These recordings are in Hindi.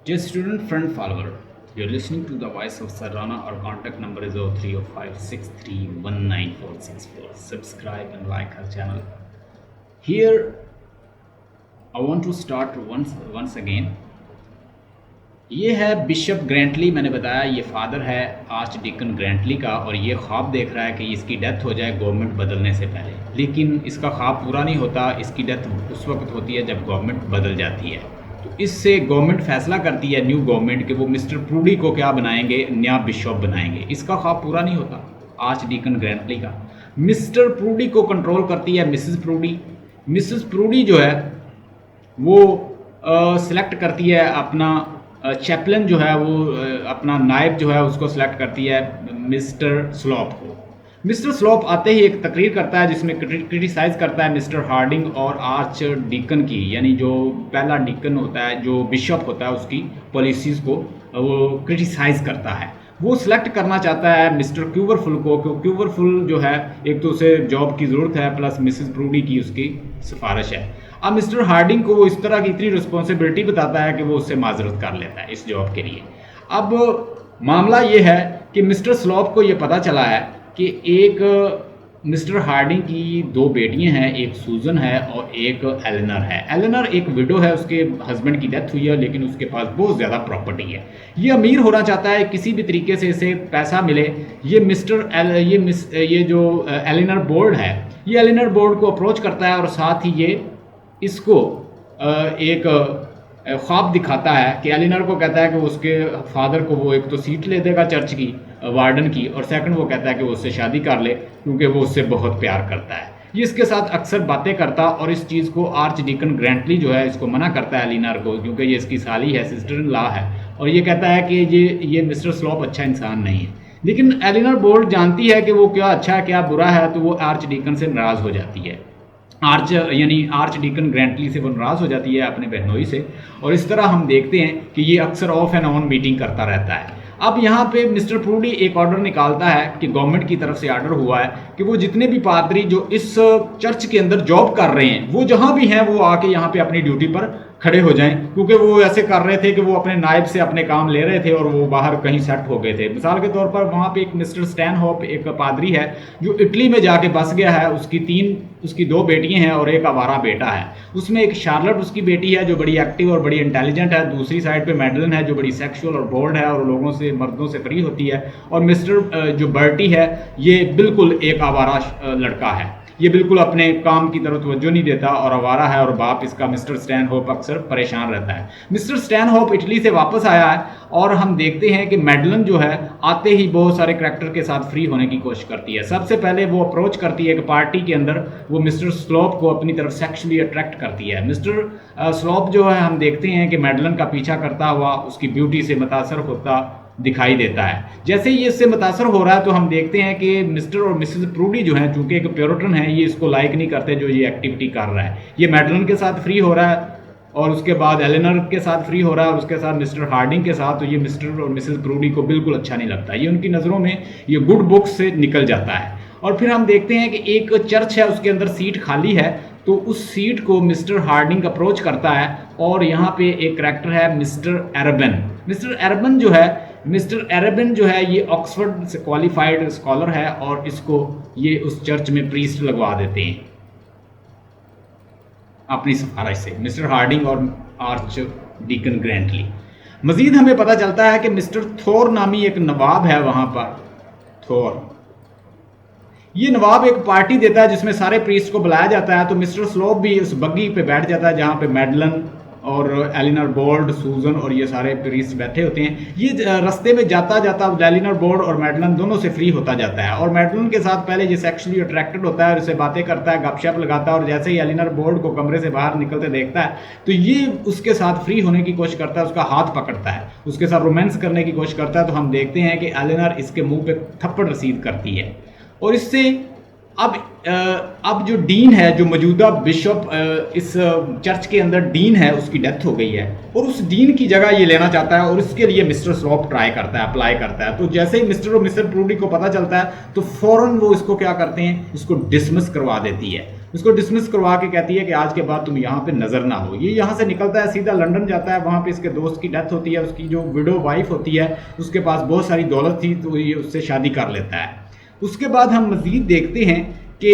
Dear student friend follower, you're listening to the voice of Sarana. Our contact number is 030563194464. Subscribe and like our channel. Here, I want to start once again. ये है बिशप ग्रैंटली, मैंने बताया ये फादर है आर्च डीकन ग्रैंटली का, और ये ख्वाब देख रहा है कि इसकी डेथ हो जाए गवर्नमेंट बदलने से पहले। लेकिन इसका ख्वाब पूरा नहीं होता। इसकी डेथ उस वक्त होती है जब गवर्नमेंट बदल जाती है। तो इससे गवर्नमेंट फैसला करती है, न्यू गवर्नमेंट, कि वो मिस्टर प्रूडी को क्या बनाएंगे, नया बिशप बनाएंगे। इसका ख्वाब पूरा नहीं होता आर्च डीकन ग्रैंटली का। मिस्टर प्रूडी को कंट्रोल करती है मिसेस प्रूडी। मिसेस प्रूडी जो है वो सिलेक्ट करती है अपना चैपलन जो है, वो अपना नायब जो है उसको सिलेक्ट करती है मिस्टर स्लॉप को। मिस्टर स्लॉप आते ही एक तकरीर करता है जिसमें क्रिटिसाइज़ करता है मिस्टर हार्डिंग और आर्च डीकन की, यानी जो पहला डीकन होता है, जो बिशप होता है, उसकी पॉलिसीज़ को वो क्रिटिसाइज़ करता है। वो सिलेक्ट करना चाहता है मिस्टर क्यूवरफुल को, क्योंकि क्यूवरफुल जो है एक तो उसे जॉब की ज़रूरत है, प्लस मिसेस प्रूडी की उसकी सिफारिश है। अब मिस्टर हार्डिंग को वो इस तरह की इतनी रिस्पॉन्सिबिलिटी बताता है कि वो उससे माजरत कर लेता है इस जॉब के लिए। अब मामला ये है कि मिस्टर स्लॉप को ये पता चला है कि एक मिस्टर हार्डिंग की दो बेटियां हैं, एक सूजन है और एक एलेनर है। एलेनर एक विडो है, उसके हस्बैंड की डेथ हुई है, लेकिन उसके पास बहुत ज़्यादा प्रॉपर्टी है। ये अमीर होना चाहता है, किसी भी तरीके से इसे पैसा मिले। ये जो एलेनर बोर्ड है, ये एलेनर बोर्ड को अप्रोच करता है और साथ ही ये इसको एक ख्वाब दिखाता है कि एलिनर को कहता है कि उसके फादर को वो एक तो सीट ले देगा चर्च की वार्डन की, और सेकंड वो कहता है कि वो उससे शादी कर ले क्योंकि वो उससे बहुत प्यार करता है। ये इसके साथ अक्सर बातें करता, और इस चीज़ को आर्च डीकन ग्रैंटली जो है इसको मना करता है एलिनर को, क्योंकि ये इसकी साली है, सिस्टर इन लॉ है, और ये कहता है कि ये मिस्टर स्लॉप अच्छा इंसान नहीं है। लेकिन एलिनर बोर्ड जानती है कि वो क्या अच्छा है क्या बुरा है, तो वो आर्च डीकन से नाराज़ हो जाती है। आर्च डीकन ग्रैंटली से वो नाराज़ हो जाती है अपने बहनोई से, और इस तरह हम देखते हैं कि ये अक्सर ऑफ एंड ऑन मीटिंग करता रहता है। अब यहाँ पे मिस्टर प्रूडी एक ऑर्डर निकालता है कि गवर्नमेंट की तरफ से ऑर्डर हुआ है कि वो जितने भी पादरी जो इस चर्च के अंदर जॉब कर रहे हैं, वो जहाँ भी हैं वो आके यहाँ पे अपनी ड्यूटी पर खड़े हो जाएं, क्योंकि वो ऐसे कर रहे थे कि वो अपने नायब से अपने काम ले रहे थे और वो बाहर कहीं सेट हो गए थे। मिसाल के तौर पर वहाँ पे एक मिस्टर स्टैनहोप, एक पादरी है जो इटली में जाके बस गया है। उसकी दो बेटियां हैं और एक आवारा बेटा है। उसमें एक शार्लट उसकी बेटी है जो बड़ी एक्टिव और बड़ी इंटेलिजेंट है। दूसरी साइड पे मैडलन है जो बड़ी सेक्सुअल और बोल्ड है और लोगों से, मर्दों से फ्री होती है। और मिस्टर जो बर्टी है, ये बिल्कुल एक आवारा लड़का है। ये बिल्कुल अपने काम की तरफ तवज्जो नहीं देता और आवारा है, और बाप इसका मिस्टर स्टैनहोप अक्सर परेशान रहता है। मिस्टर स्टैनहोप इटली से वापस आया है, और हम देखते हैं कि मैडलन जो है आते ही बहुत सारे करैक्टर के साथ फ्री होने की कोशिश करती है। सबसे पहले वो अप्रोच करती है कि पार्टी के अंदर वो मिस्टर स्लॉप को अपनी तरफ सेक्सुअली अट्रैक्ट करती है। मिस्टर स्लॉप जो है, हम देखते हैं कि मैडलन का पीछा करता हुआ उसकी ब्यूटी से मुतासर होता दिखाई देता है। जैसे ही इससे मुतासर हो रहा है तो हम देखते हैं कि मिस्टर और मिसेस प्रूडी जो हैं, चूंकि एक प्योरिटन है, ये इसको लाइक नहीं करते जो ये एक्टिविटी कर रहा है। ये मैडलन के साथ फ्री हो रहा है और उसके बाद एलेनर के साथ फ्री हो रहा है और उसके साथ मिस्टर हार्डिंग के साथ। तो ये मिस्टर और मिसेस प्रूडी को बिल्कुल अच्छा नहीं लगता। ये उनकी नज़रों में ये गुड बुक्स से निकल जाता है। और फिर हम देखते हैं कि एक चर्च है, उसके अंदर सीट खाली है, तो उस सीट को मिस्टर हार्डिंग अप्रोच करता है, और यहाँ पे एक करैक्टर है मिस्टर एरबन। मिस्टर एरबन जो है ये ऑक्सफोर्ड से क्वालिफाइड स्कॉलर है, और इसको ये उस चर्च में प्रीस्ट लगवा देते हैं अपनी सिफारिश से, मिस्टर हार्डिंग और आर्च डीकन ग्रैंटली। मजीद हमें पता चलता है कि मिस्टर थोर नामी एक नवाब है वहाँ पर, थोर। ये नवाब एक पार्टी देता है जिसमें सारे प्रीस्ट को बुलाया जाता है। तो मिस्टर स्लोप भी उस बग्गी पे बैठ जाता है जहाँ पे मैडलन और एलिनर बोर्ड, सूजन और ये सारे प्रीस्ट बैठे होते हैं। ये रास्ते में जाता जाता एलिनर बोर्ड और मैडलन दोनों से फ्री होता जाता है, और मैडलन के साथ पहले ये सेक्सुअली अट्रैक्टेड होता है और उससे बातें करता है, गपशप लगाता है। और जैसे ही एलिनर बोर्ड को कमरे से बाहर निकलते देखता है तो ये उसके साथ फ्री होने की कोशिश करता है, उसका हाथ पकड़ता है, उसके साथ रोमांस करने की कोशिश करता है। तो हम देखते हैं कि एलिनर इसके मुंह पे थप्पड़ रसीद करती है, और इससे अब जो डीन है, जो मौजूदा बिशप इस चर्च के अंदर डीन है, उसकी डेथ हो गई है, और उस डीन की जगह ये लेना चाहता है, और इसके लिए मिस्टर स्लॉप ट्राई करता है, अप्लाई करता है। तो जैसे ही मिस्टर और मिस्टर प्रूडी को पता चलता है तो फौरन वो इसको क्या करते हैं, इसको डिसमिस करवा देती है। उसको डिसमिस करवा के कहती है कि आज के बाद तुम यहाँ पे नज़र ना हो। ये यहाँ से निकलता है, सीधा लंदन जाता है, वहाँ पे इसके दोस्त की डेथ होती है, उसकी जो विडो वाइफ होती है उसके पास बहुत सारी दौलत थी तो ये उससे शादी कर लेता है। उसके बाद हम मज़ीद देखते हैं कि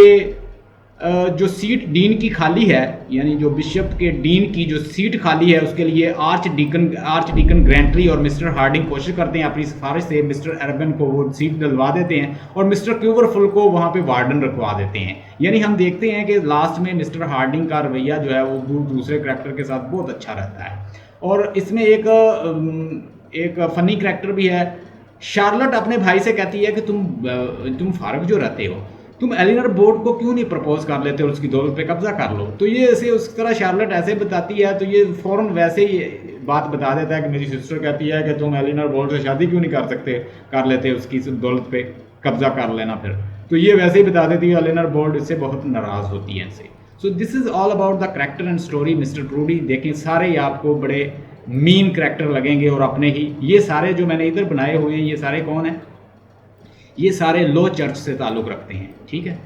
जो सीट डीन की खाली है, यानी जो बिशप के डीन की जो सीट खाली है उसके लिए आर्च डीकन ग्रेंट्री और मिस्टर हार्डिंग कोशिश करते हैं अपनी सिफारिश से मिस्टर अर्बन को वो सीट दिलवा देते हैं और मिस्टर क्यूवरफुल को वहाँ पे वार्डन रखवा देते हैं। यानी हम देखते हैं कि लास्ट में मिस्टर हार्डिंग का रवैया जो है वो दूसरे करैक्टर के साथ बहुत अच्छा रहता है। और इसमें एक फ़नी करैक्टर भी है। शार्लट अपने भाई से कहती है कि तुम फारग जो रहते हो, तुम एलिनर बोर्ड को क्यों नहीं प्रपोज कर लेते और उसकी दौलत पे कब्जा कर लो। तो ये ऐसे उस तरह शार्लट ऐसे बताती है तो ये फ़ौरन वैसे ही बात बता देता है कि मेरी सिस्टर कहती है कि तुम एलिनर बोर्ड से शादी क्यों नहीं कर लेते, उसकी दौलत पे कब्जा कर लेना फिर। तो ये वैसे ही बता देती है, एलिनर बोर्ड इससे बहुत नाराज़ होती है इनसे। So this is all about the character and story mister Trudy. देखें सारे ही आपको बड़े मीन करैक्टर लगेंगे और अपने ही। ये सारे जो मैंने इधर बनाए हुए हैं ये सारे कौन हैं? ये सारे लो चर्च से ताल्लुक़ रखते हैं, ठीक है।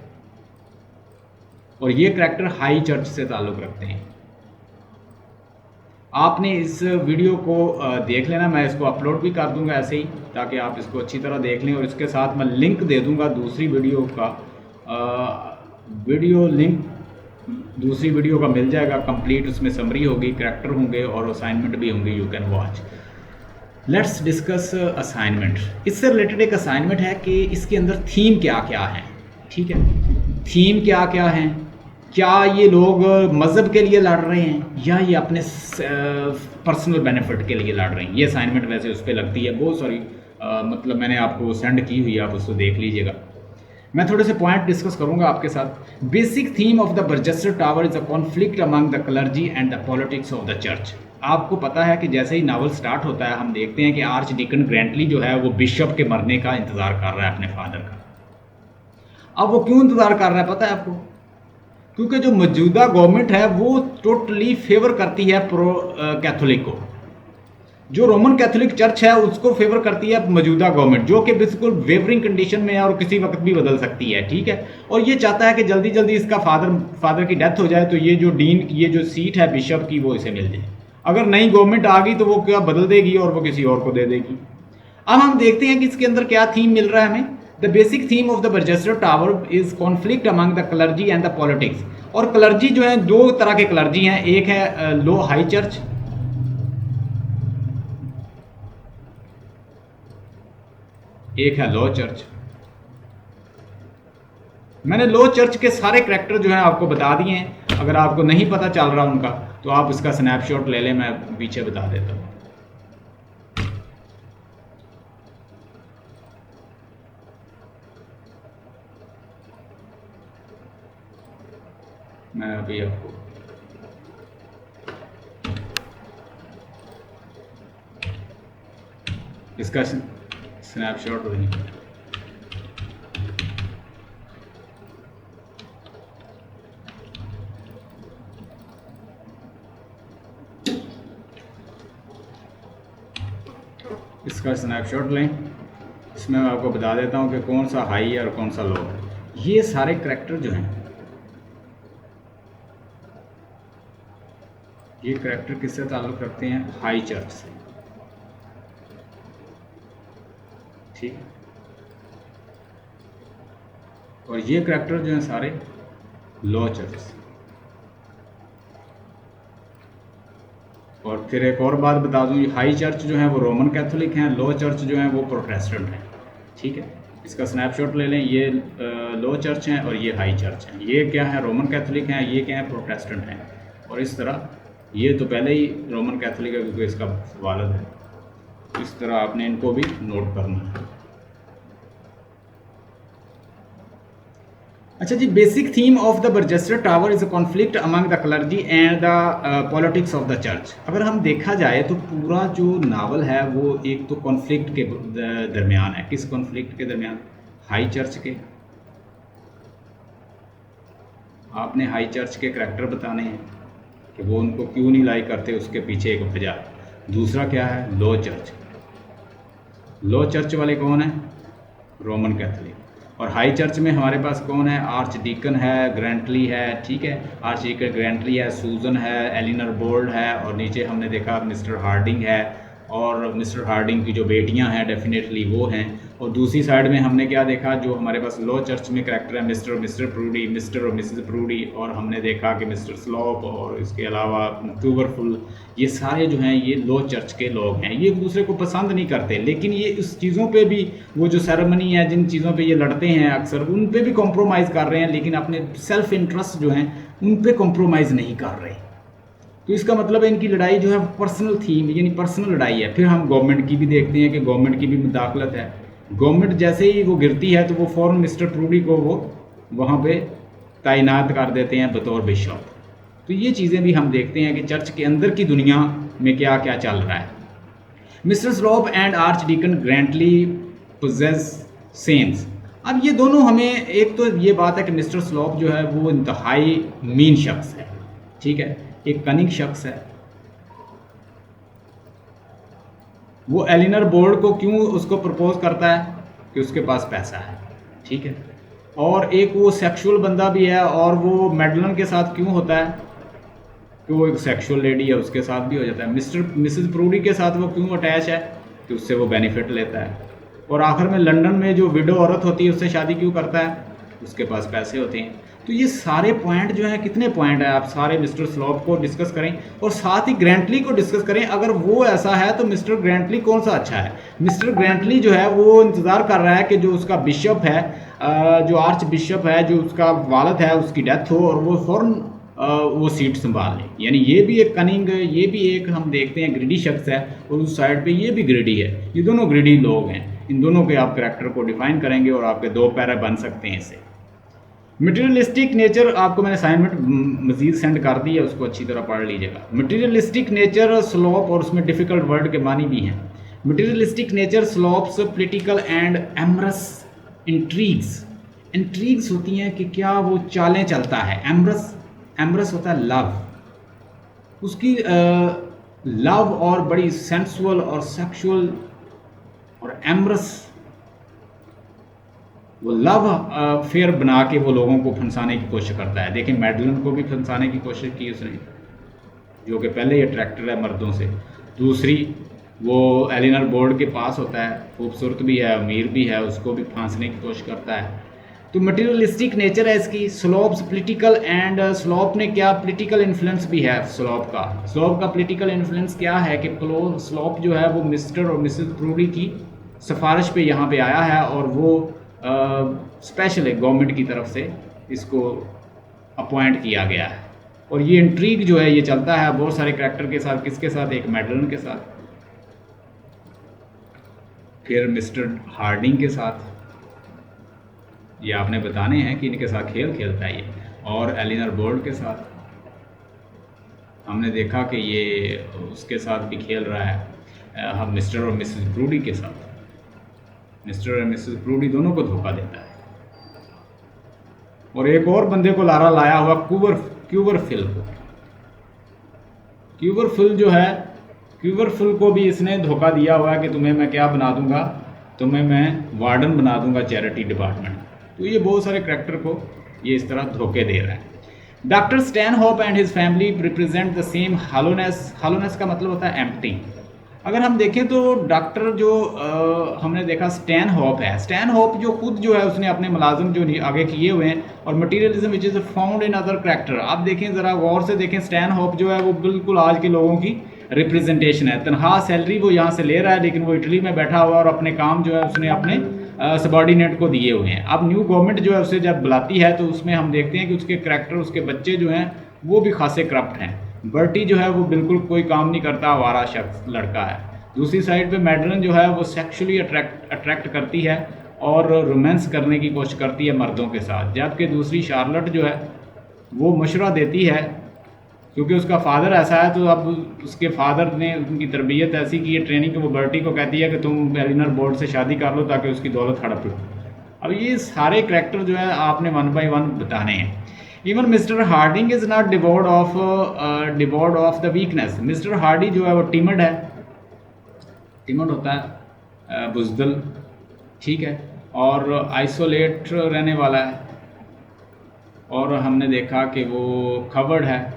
और ये करैक्टर हाई चर्च से ताल्लुक़ रखते हैं। आपने इस वीडियो को देख लेना, मैं इसको अपलोड भी कर दूंगा ऐसे ही ताकि आप इसको अच्छी तरह देख लें। और इसके साथ मैं लिंक दे दूंगा दूसरी वीडियो का, वीडियो लिंक दूसरी वीडियो का मिल जाएगा कंप्लीट। उसमें समरी होगी, करैक्टर होंगे और असाइनमेंट भी होंगे, you can watch. Let's discuss assignment. इससे रिलेटेड एक असाइनमेंट है कि इसके अंदर थीम क्या क्या है, ठीक है। थीम क्या क्या है, क्या ये लोग मज़हब के लिए लड़ रहे हैं या ये अपने पर्सनल बेनिफिट के लिए लड़ रहे हैं। ये असाइनमेंट वैसे उस पर लगती है बहुत सारी, मतलब मैंने आपको सेंड की हुई है, आप उसको देख लीजिएगा। मैं थोड़े से पॉइंट डिस्कस करूंगा आपके साथ। Basic theme of the Barchester tower is a conflict among the clergy and the politics of the church. आपको पता है कि जैसे ही नावल स्टार्ट होता है हम देखते हैं कि आर्च डीकन ग्रेंटली जो है वो बिशप के मरने का इंतज़ार कर रहा है अपने फादर का। अब वो क्यों इंतज़ार कर रहा है पता है आपको? क्योंकि जो मौजूदा गवर्नमेंट है वो टोटली फेवर करती है प्रो कैथोलिक को। जो रोमन कैथोलिक चर्च है उसको फेवर करती है मौजूदा गवर्नमेंट, जो कि बिल्कुल वेवरिंग कंडीशन में है और किसी वक्त भी बदल सकती है, ठीक है। और ये चाहता है कि जल्दी जल्दी इसका फादर की डेथ हो जाए तो ये जो डीन, ये जो सीट है बिशप की वो इसे मिल जाए। अगर नई गवर्नमेंट आ गई तो वो क्या बदल देगी और वो किसी और को दे देगी। अब हम देखते हैं कि इसके अंदर क्या थीम मिल रहा है हमें। The basic theme of the Barchester tower is conflict among the clergy and the politics. और क्लर्जी जो है, दो तरह के क्लर्जी हैं, एक है लो हाई चर्च, एक है लो चर्च। मैंने लो चर्च के सारे करैक्टर जो हैं आपको बता दिए हैं। अगर आपको नहीं पता चल रहा उनका तो आप इसका स्नैपशॉट ले लें, मैं पीछे बता देता हूँ। मैं अभी आपको इसका स्नैपशॉट नहीं, इसका स्नैपशॉट लें। इसमें मैं आपको बता देता हूँ कि कौन सा हाई है और कौन सा लो है। ये सारे करैक्टर जो हैं, ये करैक्टर किससे ताल्लुक़ रखते हैं? हाई चर्च से, ठीक। और ये करैक्टर जो हैं सारे लो चर्च से। और फिर एक और बात बता दूं, हाई चर्च जो है वो रोमन कैथोलिक हैं, लो चर्च जो है वो प्रोटेस्टेंट हैं, ठीक है। इसका स्नैपशॉट ले लें। ये लो चर्च हैं और ये हाई चर्च हैं। ये क्या है? रोमन कैथोलिक हैं, ये क्या है? प्रोटेस्टेंट हैं। और इस तरह ये तो पहले ही रोमन कैथोलिक है क्योंकि इसका वालिद है। इस तरह आपने इनको भी नोट करना है। अच्छा जी, basic theme of the Barchester tower is a conflict among the clergy and the politics of the church. अगर हम देखा जाए तो पूरा जो नावल है वो एक तो कॉन्फ्लिक्ट के दरमियान है। किस कॉन्फ्लिक्ट के दरमियान? हाई चर्च के। आपने हाई चर्च के करैक्टर बताने हैं कि वो उनको क्यों नहीं लाइक करते, उसके पीछे एक वजह। दूसरा क्या है? लो चर्च। लो चर्च वाले कौन है? Roman Catholic. और हाई चर्च में हमारे पास कौन है, आर्च डीकन है, ग्रेंटली है, ठीक है, आर्च डीकन ग्रेंटली है, सूजन है, एलिनर बोल्ड है, और नीचे हमने देखा मिस्टर हार्डिंग है, और मिस्टर हार्डिंग की जो बेटियां हैं डेफिनेटली वो हैं। और दूसरी साइड में हमने क्या देखा, जो हमारे पास लो चर्च में करैक्टर है मिस्टर और मिस्टर प्रूडी, मिस्टर और मिसेस प्रूडी, और हमने देखा कि मिस्टर स्लॉप और इसके अलावा क्यूबरफुल, ये सारे जो हैं ये लो चर्च के लोग हैं। ये एक दूसरे को पसंद नहीं करते, लेकिन ये उस चीज़ों पे भी, वो जो सेरेमनी है जिन चीज़ों पे ये लड़ते हैं अक्सर, उन पे भी कॉम्प्रोमाइज़ कर रहे हैं, लेकिन अपने सेल्फ इंटरेस्ट जो हैं उन पे कॉम्प्रोमाइज़ नहीं कर रहे। तो इसका मतलब है इनकी लड़ाई जो है पर्सनल थीम यानी पर्सनल लड़ाई है। फिर हम गवर्नमेंट की भी देखते हैं कि गवर्नमेंट की भी मुदाखलत है। गवर्नमेंट जैसे ही वो गिरती है तो वो फ़ौरन मिस्टर प्रूडी को वो वहाँ पे तैनात कर देते हैं बतौर बिशप। तो ये चीज़ें भी हम देखते हैं कि चर्च के अंदर की दुनिया में क्या क्या चल रहा है। Mister Slope and archdeacon Grantly poses seems. अब ये दोनों हमें, एक तो ये बात है कि मिस्टर स्लॉप जो है वो इंतहाई मीन शख्स है, ठीक है, एक कनिंग शख्स है। वो एलिनर बोर्ड को क्यों उसको प्रपोज करता है कि उसके पास पैसा है, ठीक है, और एक वो सेक्सुअल बंदा भी है, और वो मैडलन के साथ क्यों होता है कि वो एक सेक्सुअल लेडी है, उसके साथ भी हो जाता है। मिसेस प्रूडी के साथ वो क्यों अटैच है कि उससे वो बेनिफिट लेता है, और आखिर में लंदन में जो विडो औरत होती है उससे शादी क्यों करता है, उसके पास पैसे होते हैं। तो ये सारे पॉइंट जो हैं, कितने पॉइंट हैं, आप सारे मिस्टर स्लॉप को डिस्कस करें और साथ ही ग्रेंटली को डिस्कस करें। अगर वो ऐसा है तो मिस्टर ग्रेंटली कौन सा अच्छा है। मिस्टर ग्रेंटली जो है वो इंतज़ार कर रहा है कि जो उसका बिशप है, जो आर्च बिशप है, जो उसका वालिद है, उसकी डेथ हो और वो फ़ौरन वो सीट संभाल ले। यानी ये भी एक कनिंग, ये भी एक हम देखते हैं ग्रिडी शख्स है, और उस साइड पे ये भी ग्रिडी है। ये दोनों ग्रिडी लोग हैं। इन दोनों के आप करैक्टर को डिफाइन करेंगे और आपके दो पैरा बन सकते हैं इससे। मटीरियलिस्टिक नेचर आपको मैंने असाइनमेंट मजीद सेंड कर दी है, उसको अच्छी तरह पढ़ लीजिएगा। मटीरियलिस्टिक नेचर स्लॉप, और उसमें डिफ़िकल्ट वर्ड के मानी भी हैं। Materialistic nature slopes political and amorous intrigues होती हैं कि क्या वो चालें चलता है। एमरस होता है लव, उसकी लव और बड़ी सेंसुअल और सेक्सुअल, और एमरस वो लव फेयर बना के वो लोगों को फंसाने की कोशिश करता है। देखिए मैडलन को भी फंसाने की कोशिश की उसने, जो कि पहले ही अट्रैक्टर है मर्दों से। दूसरी वो एलिनर बोर्ड के पास होता है, खूबसूरत भी है, अमीर भी है, उसको भी फांसने की कोशिश करता है। तो मटीरियलिस्टिक नेचर है इसकी। स्लॉप्स पोलिटिकल, एंड स्लॉप ने क्या पोलिटिकल इन्फ्लुएंस भी है स्लॉप का पोलिटिकल इन्फ्लुएंस क्या है कि स्लॉप जो है वो मिस्टर और मिसेस प्रूडी की सिफारिश पे यहाँ पे आया है, और वो स्पेशल है गवर्नमेंट की तरफ से इसको अपॉइंट किया गया है। और ये इंट्रीग जो है ये चलता है बहुत सारे करैक्टर के साथ। किसके साथ, एक मैडलन के साथ, फिर मिस्टर हार्डिंग के साथ, ये आपने बताने हैं कि इनके साथ खेल खेलता है ये, और एलिनर बोर्ड के साथ हमने देखा कि ये उसके साथ भी खेल रहा है। हम मिस्टर और मिसेस प्रूडी के साथ, मिस्टर और मिसेस प्रूडी दोनों को धोखा देता है। और एक और बंदे को लाया हुआ क्यूबरफिल को। क्यूबरफिल जो है, क्यूबरफिल को भी इसने धोखा दिया हुआ है कि तुम्हें मैं क्या बना दूंगा, तुम्हें मैं वार्डन बना दूंगा चैरिटी डिपार्टमेंट। तो ये बहुत सारे करैक्टर को ये इस तरह धोखे दे रहा है। Doctor Stanhope and his family represent the same hollowness. Hollowness का मतलब होता है एम्प्टी। अगर हम देखें तो डॉक्टर जो हमने देखा स्टैनहोप है, स्टैनहोप जो खुद जो है उसने अपने मुलाजिम जो आगे किए हुए हैं, और materialism which is found in other character. आप देखें ज़रा गौर से देखें, स्टैनहोप जो है वो बिल्कुल आज के लोगों की रिप्रेजेंटेशन है। तनख्वाह सैलरी वो यहाँ से ले रहा है, लेकिन वो इटली में बैठा हुआ और अपने काम जो है उसने अपने सबॉर्डिनेट को दिए हुए हैं। अब न्यू गवर्नमेंट जो है उसे जब बुलाती है तो उसमें हम देखते हैं कि उसके करैक्टर, उसके बच्चे जो हैं वो भी खासे करप्ट हैं। बर्टी जो है वो बिल्कुल कोई काम नहीं करता, आवारा शख्स लड़का है। दूसरी साइड पे मैडलन जो है वो सेक्सुअली अट्रैक्ट करती है और रोमांस करने की कोशिश करती है मर्दों के साथ, जबकि दूसरी शार्लट जो है वो मशवरा देती है, क्योंकि उसका फादर ऐसा है तो अब उसके फादर ने उनकी तरबियत ऐसी की है, ट्रेनिंग, कि वो बर्टी को कहती है कि तुम एलिनर बोर्ड से शादी कर लो ताकि उसकी दौलत हड़प लो। अब ये सारे करैक्टर जो है आपने 1 बाय 1 बताने हैं। Even mister Harding is not डिवोर्ड of the weakness. Mister Hardy जो है वो टिमड है, टिमड होता है, बुजदल, ठीक है, और आइसोलेट रहने वाला है, और हमने देखा कि वो कवर्ड है,